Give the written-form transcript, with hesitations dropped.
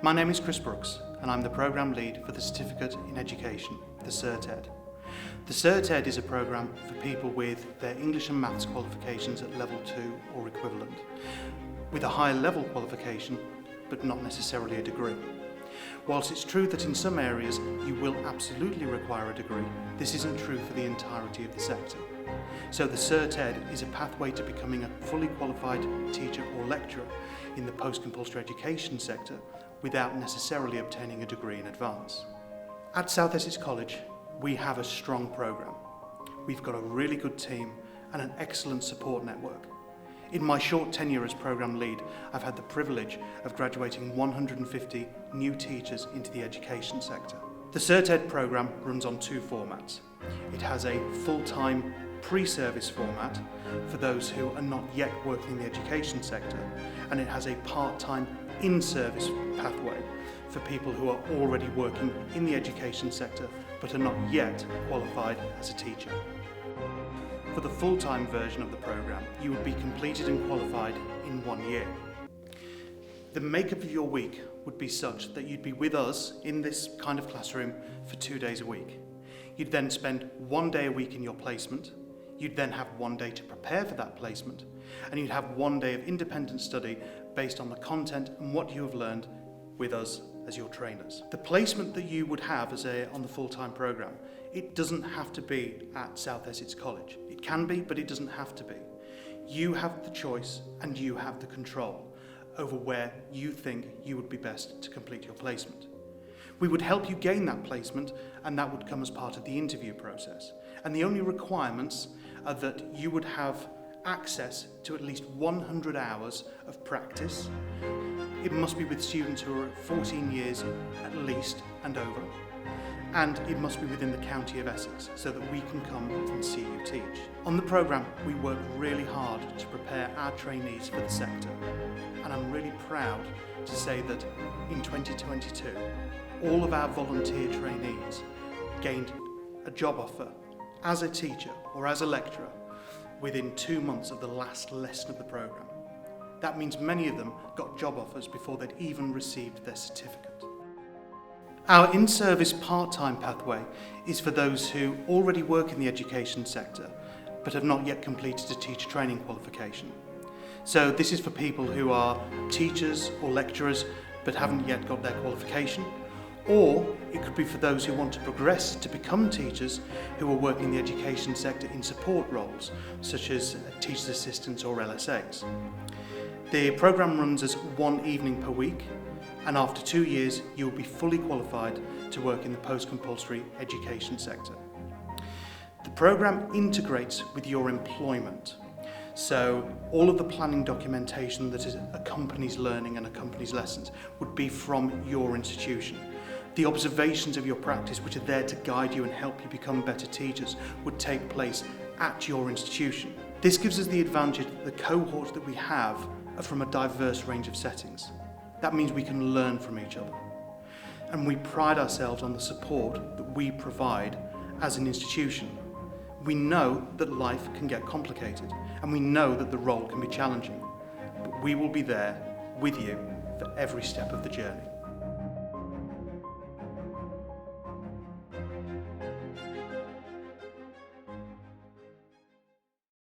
My name is Chris Brookes and I'm the Programme Lead for the Certificate in Education, the CERTEd. The CERTEd is a programme for people with their English and Maths qualifications at level 2 or equivalent, with a higher level qualification but not necessarily a degree. Whilst it's true that in some areas you will absolutely require a degree, this isn't true for the entirety of the sector. So the CERTEd is a pathway to becoming a fully qualified teacher or lecturer in the post-compulsory education sector without necessarily obtaining a degree in advance. At South Essex College, we have a strong programme. We've got a really good team and an excellent support network. In my short tenure as Programme Lead, I've had the privilege of graduating 150 new teachers into the education sector. The CERTEd programme runs on two formats. It has a full-time pre-service format for those who are not yet working in the education sector, and it has a part-time in-service pathway for people who are already working in the education sector but are not yet qualified as a teacher. For the full-time version of the programme, you would be completed and qualified in 1 year. The makeup of your week would be such that you'd be with us in this kind of classroom for 2 days a week. You'd then spend 1 day a week in your placement. You'd then have 1 day to prepare for that placement, and you'd have 1 day of independent study based on the content and what you have learned with us as your trainers. The placement that you would have on the full-time programme, it doesn't have to be at South Essex College. It can be, but it doesn't have to be. You have the choice and you have the control over where you think you would be best to complete your placement. We would help you gain that placement, and that would come as part of the interview process. And the only requirements are that you would have access to at least 100 hours of practice. It must be with students who are at 14 years at least and over. And it must be within the county of Essex so that we can come and see you teach. On the programme, we work really hard to prepare our trainees for the sector. And I'm really proud to say that in 2022, all of our volunteer trainees gained a job offer as a teacher or as a lecturer within 2 months of the last lesson of the programme. That means many of them got job offers before they'd even received their certificate. Our in-service part-time pathway is for those who already work in the education sector but have not yet completed a teacher training qualification. So this is for people who are teachers or lecturers but haven't yet got their qualification, or it could be for those who want to progress to become teachers who are working in the education sector in support roles such as teachers assistants or LSAs. The programme runs as 1 evening per week, and after 2 years you will be fully qualified to work in the post-compulsory education sector. The programme integrates with your employment, so all of the planning documentation that accompanies learning and accompanies lessons would be from your institution. The observations of your practice, which are there to guide you and help you become better teachers, would take place at your institution. This gives us the advantage that the cohorts that we have are from a diverse range of settings. That means we can learn from each other. And we pride ourselves on the support that we provide as an institution. We know that life can get complicated, and we know that the role can be challenging, but we will be there with you for every step of the journey.